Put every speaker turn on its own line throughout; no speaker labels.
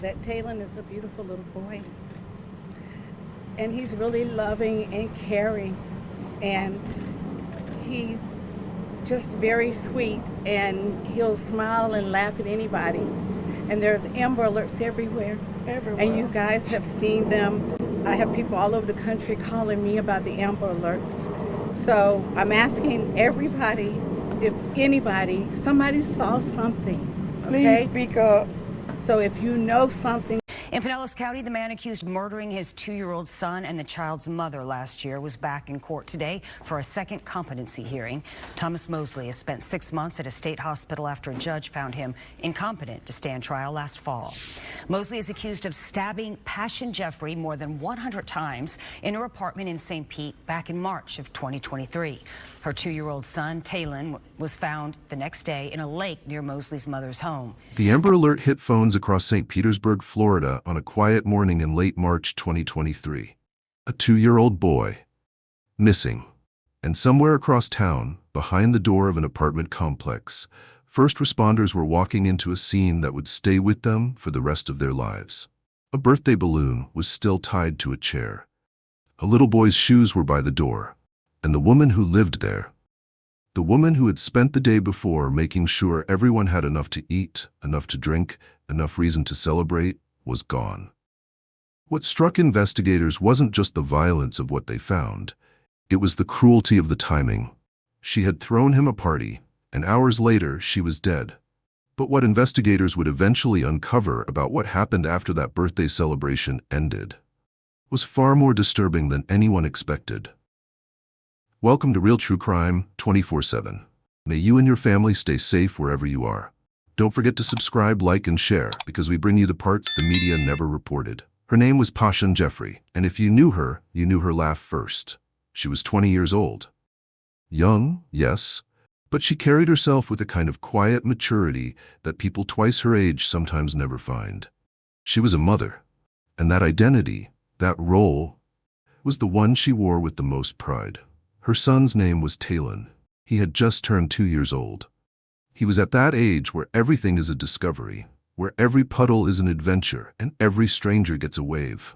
that Taylen is a beautiful little boy. And he's really loving and caring. And he's just very sweet. And he'll smile and laugh at anybody. And there's Amber Alerts everywhere. And you guys have seen them. I have people all over the country calling me about the Amber Alerts. So I'm asking everybody, if anybody, somebody saw something. Okay?
Please speak up.
So if you know something.
In Pinellas County, the man accused of murdering his 2-year-old son and the child's mother last year was back in court today for a second competency hearing. Thomas Mosley has spent 6 months at a state hospital after a judge found him incompetent to stand trial last fall. Mosley is accused of stabbing Pashun Jeffery more than 100 times in her apartment in St. Pete back in March of 2023. Her 2-year-old son, Taylen, was found the next day in a lake near Mosley's mother's home.
The Amber Alert hit phones across St. Petersburg, Florida on a quiet morning in late March 2023. A 2-year-old boy, missing. And somewhere across town, behind the door of an apartment complex, first responders were walking into a scene that would stay with them for the rest of their lives. A birthday balloon was still tied to a chair. A little boy's shoes were by the door. And the woman who lived there, the woman who had spent the day before making sure everyone had enough to eat, enough to drink, enough reason to celebrate, was gone. What struck investigators wasn't just the violence of what they found. It was the cruelty of the timing. She had thrown him a party, and hours later she was dead. But what investigators would eventually uncover about what happened after that birthday celebration ended was far more disturbing than anyone expected. Welcome to Real True Crime 24/7. May you and your family stay safe wherever you are. Don't forget to subscribe, like, and share because we bring you the parts the media never reported. Her name was Pashun Jeffery, and if you knew her laugh first. She was 20 years old. Young, yes, but she carried herself with a kind of quiet maturity that people twice her age sometimes never find. She was a mother, and that identity, that role, was the one she wore with the most pride. Her son's name was Taylen. He had just turned 2 years old. He was at that age where everything is a discovery, where every puddle is an adventure and every stranger gets a wave.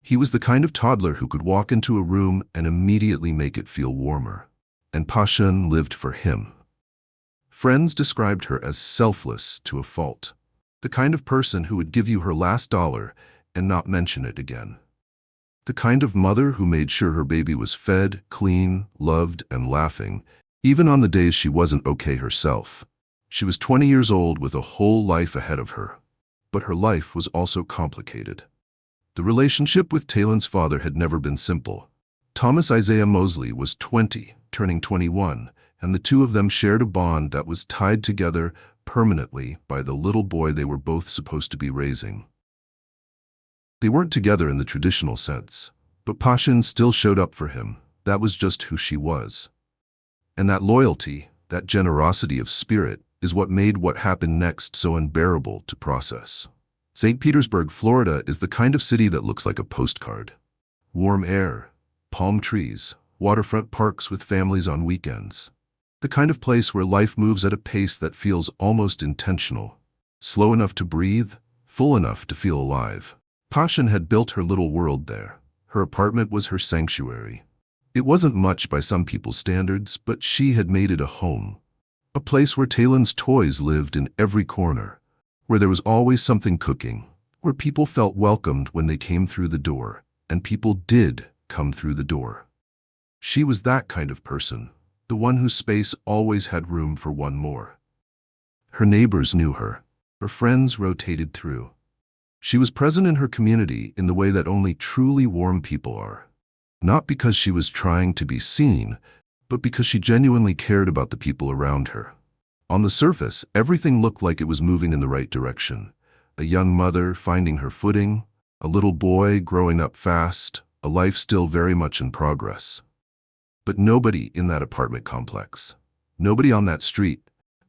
He was the kind of toddler who could walk into a room and immediately make it feel warmer. And Pashun lived for him. Friends described her as selfless to a fault, the kind of person who would give you her last dollar and not mention it again. The kind of mother who made sure her baby was fed, clean, loved, and laughing, even on the days she wasn't okay herself. She was 20 years old with a whole life ahead of her. But her life was also complicated. The relationship with Taylen's father had never been simple. Thomas Isaiah Mosley was 20, turning 21, and the two of them shared a bond that was tied together permanently by the little boy they were both supposed to be raising. They weren't together in the traditional sense, but Pashun still showed up for him. That was just who she was. And that loyalty, that generosity of spirit, is what made what happened next so unbearable to process. St. Petersburg, Florida is the kind of city that looks like a postcard. Warm air, palm trees, waterfront parks with families on weekends. The kind of place where life moves at a pace that feels almost intentional. Slow enough to breathe, full enough to feel alive. Pashun had built her little world there. Her apartment was her sanctuary. It wasn't much by some people's standards, but she had made it a home. A place where Taylen's toys lived in every corner, where there was always something cooking, where people felt welcomed when they came through the door, and people did come through the door. She was that kind of person, the one whose space always had room for one more. Her neighbors knew her. Her friends rotated through. She was present in her community in the way that only truly warm people are. Not because she was trying to be seen, but because she genuinely cared about the people around her. On the surface, everything looked like it was moving in the right direction. A young mother finding her footing, a little boy growing up fast, a life still very much in progress. But nobody in that apartment complex, nobody on that street,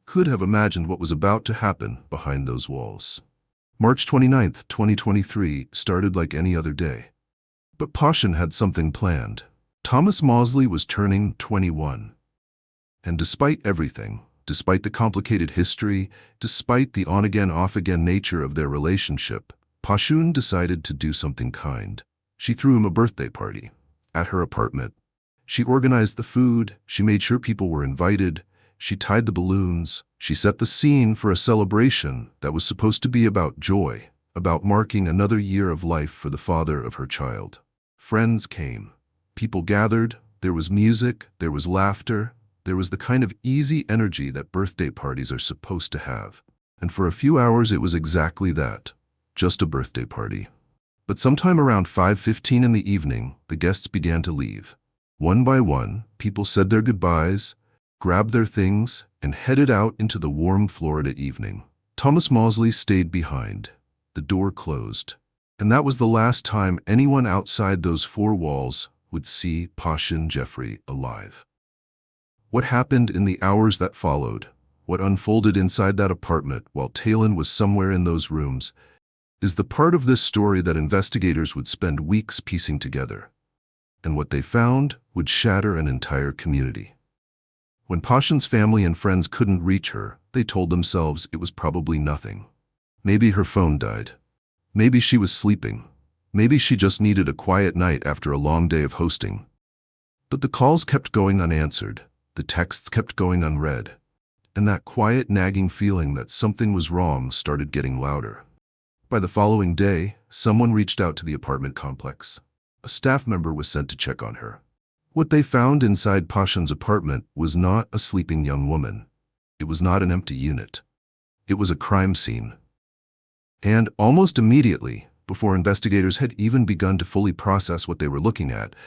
could have imagined what was about to happen behind those walls. March 29th, 2023 started like any other day. But Pashun had something planned. Thomas Mosley was turning 21. And despite everything, despite the complicated history, despite the on-again, off-again nature of their relationship, Pashun decided to do something kind. She threw him a birthday party at her apartment. She organized the food, she made sure people were invited, she tied the balloons, she set the scene for a celebration that was supposed to be about joy, about marking another year of life for the father of her child. Friends came. People gathered, there was music, there was laughter, there was the kind of easy energy that birthday parties are supposed to have. And for a few hours it was exactly that, just a birthday party. But sometime around 5:15 in the evening, the guests began to leave. One by one, people said their goodbyes, grabbed their things, and headed out into the warm Florida evening. Thomas Mosley stayed behind. The door closed. And that was the last time anyone outside those four walls would see Pashun Jeffery alive. What happened in the hours that followed, what unfolded inside that apartment while Taylen was somewhere in those rooms, is the part of this story that investigators would spend weeks piecing together. And what they found would shatter an entire community. When Pashun's family and friends couldn't reach her, they told themselves it was probably nothing. Maybe her phone died. Maybe she was sleeping. Maybe she just needed a quiet night after a long day of hosting. But the calls kept going unanswered, the texts kept going unread, and that quiet nagging feeling that something was wrong started getting louder. By the following day, someone reached out to the apartment complex. A staff member was sent to check on her. What they found inside Pashun's apartment was not a sleeping young woman. It was not an empty unit. It was a crime scene. And almost immediately, before investigators had even begun to fully process what they were looking at,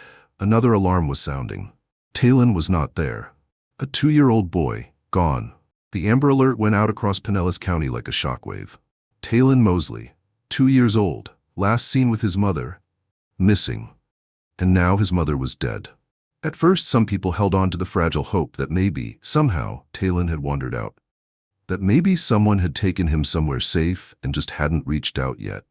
another alarm was sounding. Taylen was not there. A 2-year-old boy, gone. The Amber Alert went out across Pinellas County like a shockwave. Isaiah Mosley, 2 years old, last seen with his mother, missing. And now his mother was dead. At first, some people held on to the fragile hope that maybe, somehow, Taylen had wandered out. That maybe someone had taken him somewhere safe and just hadn't reached out yet.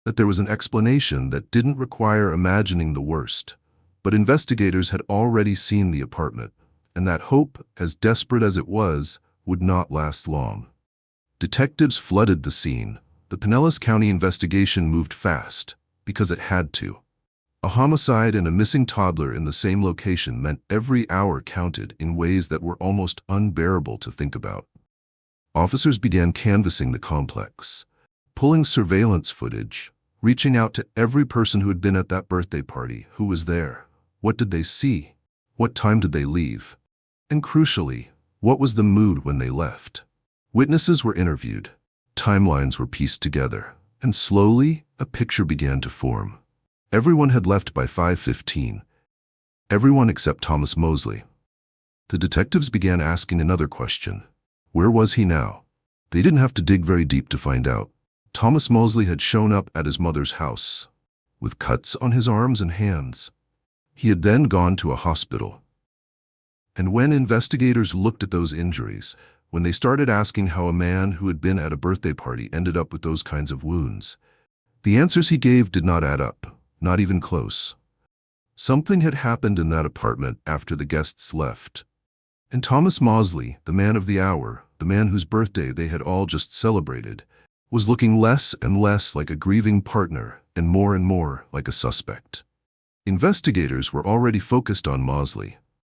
That there was an explanation that didn't require imagining the worst. But investigators had already seen the apartment, and that hope, as desperate as it was, would not last long. Detectives flooded the scene. The Pinellas County investigation moved fast, because it had to. A homicide and a missing toddler in the same location meant every hour counted in ways that were almost unbearable to think about. Officers began canvassing the complex, pulling surveillance footage, reaching out to every person who had been at that birthday party, who was there. What did they see? What time did they leave? And crucially, what was the mood when they left? Witnesses were interviewed, timelines were pieced together, and slowly a picture began to form. Everyone had left by 5:15. Everyone except Thomas Mosley. The detectives began asking another question. Where was he now? They didn't have to dig very deep to find out. Thomas Mosley had shown up at his mother's house, with cuts on his arms and hands. He had then gone to a hospital. And when investigators looked at those injuries, when they started asking how a man who had been at a birthday party ended up with those kinds of wounds, the answers he gave did not add up, not even close. Something had happened in that apartment after the guests left. And Thomas Mosley, the man of the hour, the man whose birthday they had all just celebrated, was looking less and less like a grieving partner and more like a suspect. Investigators were already focused on Mosley,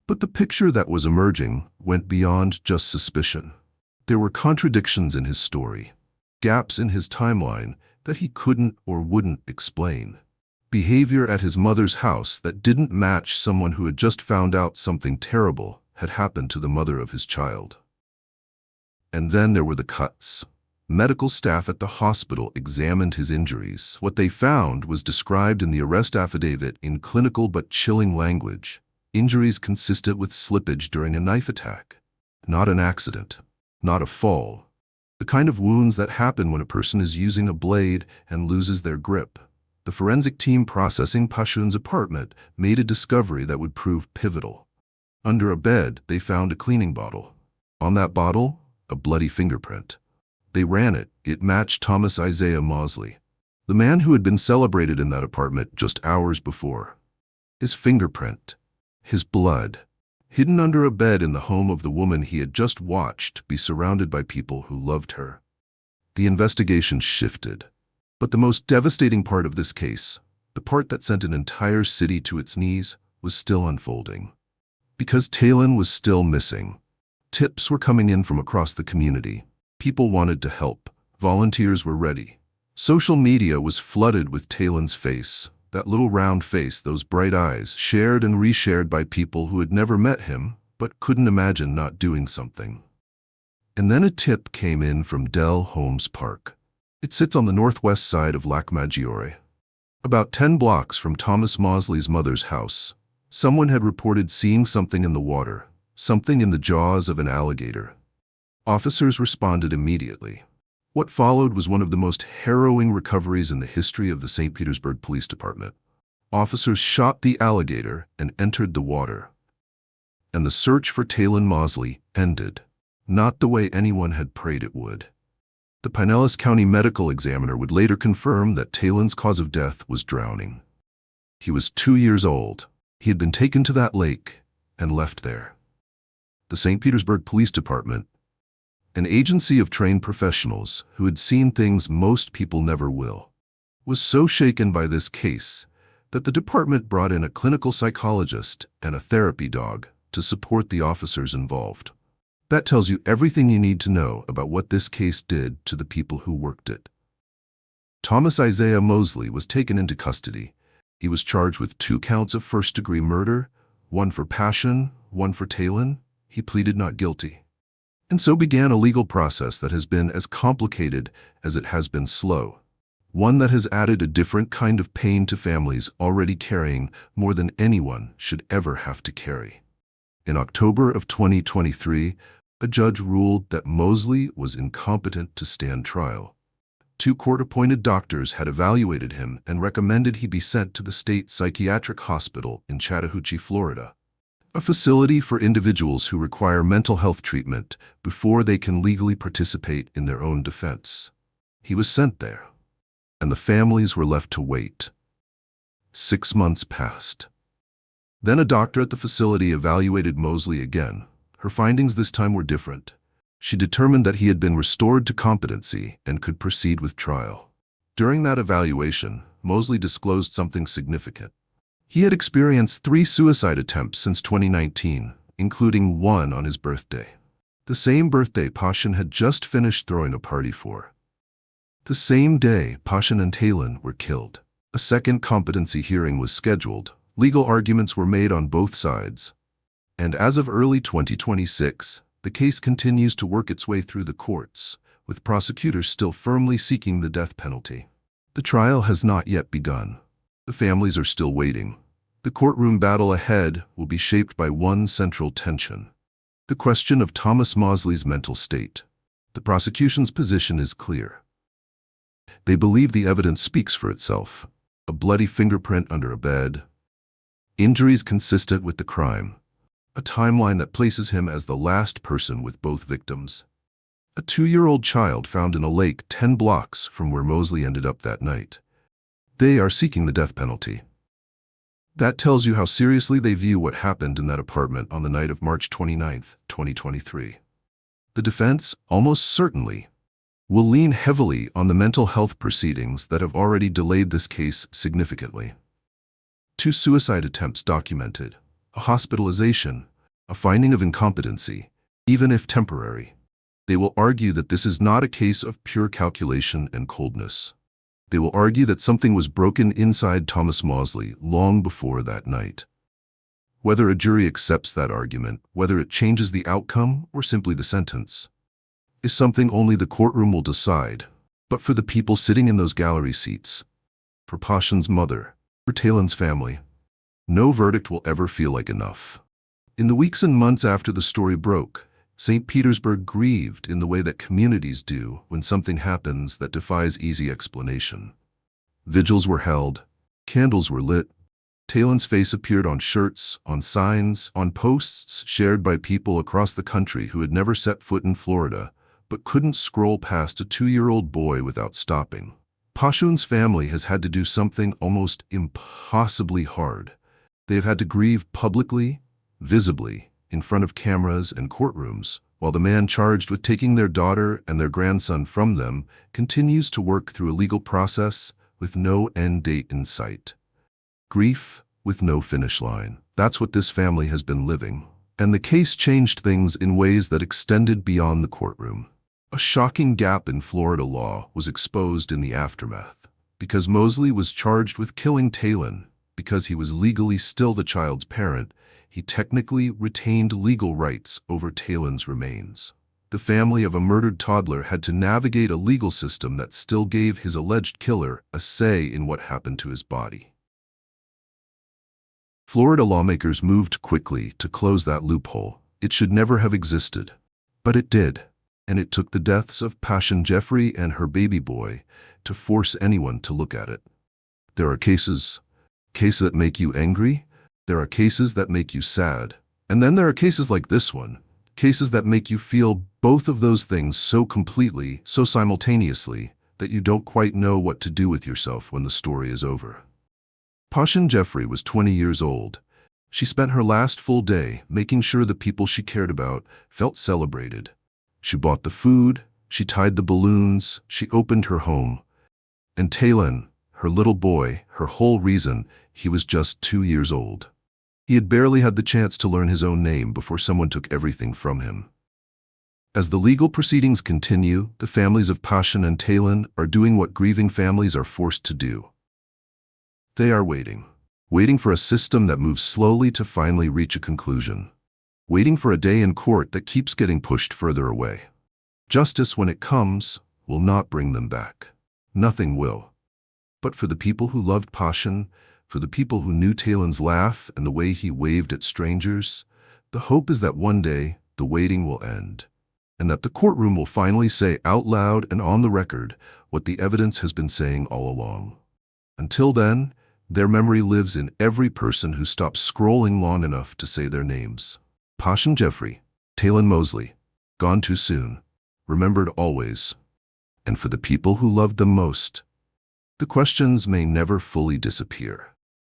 but the picture that was emerging went beyond just suspicion. There were contradictions in his story, gaps in his timeline that he couldn't or wouldn't explain. Behavior at his mother's house that didn't match someone who had just found out something terrible had happened to the mother of his child. And then there were the cuts. Medical staff at the hospital examined his injuries. What they found was described in the arrest affidavit in clinical but chilling language. Injuries consistent with slippage during a knife attack. Not an accident. Not a fall. The kind of wounds that happen when a person is using a blade and loses their grip. The forensic team processing Pashun's apartment made a discovery that would prove pivotal. Under a bed, they found a cleaning bottle. On that bottle, a bloody fingerprint. They ran it. It matched Thomas Isaiah Mosley, the man who had been celebrated in that apartment just hours before. His fingerprint, his blood, hidden under a bed in the home of the woman he had just watched be surrounded by people who loved her. The investigation shifted. But the most devastating part of this case, the part that sent an entire city to its knees, was still unfolding. Because Taylen was still missing, tips were coming in from across the community. People wanted to help. Volunteers were ready. Social media was flooded with Taylen's face, that little round face, those bright eyes, shared and reshared by people who had never met him but couldn't imagine not doing something. And then a tip came in from Dell Holmes Park. It sits on the northwest side of Lake Maggiore, about 10 blocks from Thomas Mosley's mother's house. Someone had reported seeing something in the water, something in the jaws of an alligator. Officers responded immediately. What followed was one of the most harrowing recoveries in the history of the St. Petersburg Police Department. Officers shot the alligator and entered the water. And the search for Taylen Mosley ended, not the way anyone had prayed it would. The Pinellas County medical examiner would later confirm that Taylen's cause of death was drowning. He was 2 years old. He had been taken to that lake and left there. The St. Petersburg Police Department, an agency of trained professionals who had seen things most people never will, was so shaken by this case that the department brought in a clinical psychologist and a therapy dog to support the officers involved. That tells you everything you need to know about what this case did to the people who worked it. Thomas Isaiah Mosley was taken into custody. He was charged with 2 counts of first-degree murder, 1 for Pashun, 1 for Taylen. He pleaded not guilty. And so began a legal process that has been as complicated as it has been slow. One that has added a different kind of pain to families already carrying more than anyone should ever have to carry. In October of 2023, a judge ruled that Mosley was incompetent to stand trial. 2 court-appointed doctors had evaluated him and recommended he be sent to the state psychiatric hospital in Chattahoochee, Florida, a facility for individuals who require mental health treatment before they can legally participate in their own defense. He was sent there, and the families were left to wait. 6 months passed. Then a doctor at the facility evaluated Mosley again. Her findings this time were different. She determined that he had been restored to competency and could proceed with trial. During that evaluation, Mosley disclosed something significant. He had experienced 3 suicide attempts since 2019, including 1 on his birthday. The same birthday Pashun had just finished throwing a party for. The same day Pashun and Taylen were killed. A second competency hearing was scheduled. Legal arguments were made on both sides. And as of early 2026, the case continues to work its way through the courts, with prosecutors still firmly seeking the death penalty. The trial has not yet begun. The families are still waiting. The courtroom battle ahead will be shaped by one central tension: the question of Thomas Mosley's mental state. The prosecution's position is clear. They believe the evidence speaks for itself. A bloody fingerprint under a bed, injuries consistent with the crime, a timeline that places him as the last person with both victims, a 2-year-old child found in a lake 10 blocks from where Mosley ended up that night. They are seeking the death penalty. That tells you how seriously they view what happened in that apartment on the night of March 29, 2023. The defense, almost certainly, will lean heavily on the mental health proceedings that have already delayed this case significantly. 2 suicide attempts documented, a hospitalization, a finding of incompetency, even if temporary. They will argue that this is not a case of pure calculation and coldness. They will argue that something was broken inside Thomas Mosley long before that night. Whether a jury accepts that argument, whether it changes the outcome or simply the sentence, is something only the courtroom will decide. But for the people sitting in those gallery seats, for Pashun's mother, for Taylen's family, no verdict will ever feel like enough. In the weeks and months after the story broke, St. Petersburg grieved in the way that communities do when something happens that defies easy explanation. Vigils were held, candles were lit, Taylen's face appeared on shirts, on signs, on posts shared by people across the country who had never set foot in Florida, but couldn't scroll past a 2-year-old boy without stopping. Pashun's family has had to do something almost impossibly hard. They have had to grieve publicly, visibly, in front of cameras and courtrooms, while the man charged with taking their daughter and their grandson from them continues to work through a legal process with no end date in sight. Grief with no finish line. That's what this family has been living. And the case changed things in ways that extended beyond the courtroom. A shocking gap in Florida law was exposed in the aftermath. Because Mosley was charged with killing Taylen, because he was legally still the child's parent, he technically retained legal rights over Taylen's remains. The family of a murdered toddler had to navigate a legal system that still gave his alleged killer a say in what happened to his body. Florida lawmakers moved quickly to close that loophole. It should never have existed. But it did, and it took the deaths of Pashun Jeffery and her baby boy to force anyone to look at it. There are cases that make you angry, there are cases that make you sad, and then there are cases like this one, cases that make you feel both of those things so completely, so simultaneously, that you don't quite know what to do with yourself when the story is over. Pashun Jeffery was 20 years old. She spent her last full day making sure the people she cared about felt celebrated. She bought the food, she tied the balloons, she opened her home. And Taylen, her little boy, her whole reason, he was just 2 years old. He had barely had the chance to learn his own name before someone took everything from him. As the legal proceedings continue, the families of Pashun and Taylen are doing what grieving families are forced to do. They are waiting for a system that moves slowly to finally reach a conclusion. Waiting for a day in court that keeps getting pushed further away. Justice, when it comes, will not bring them back. Nothing will. But for the people who loved Pashun, for the people who knew Taylen's laugh and the way he waved at strangers, the hope is that one day the waiting will end, and that the courtroom will finally say out loud and on the record what the evidence has been saying all along. Until then, their memory lives in every person who stops scrolling long enough to say their names. Pashun Jeffery, Taylen Mosley, gone too soon, remembered always. And for the people who loved them most, the questions may never fully disappear.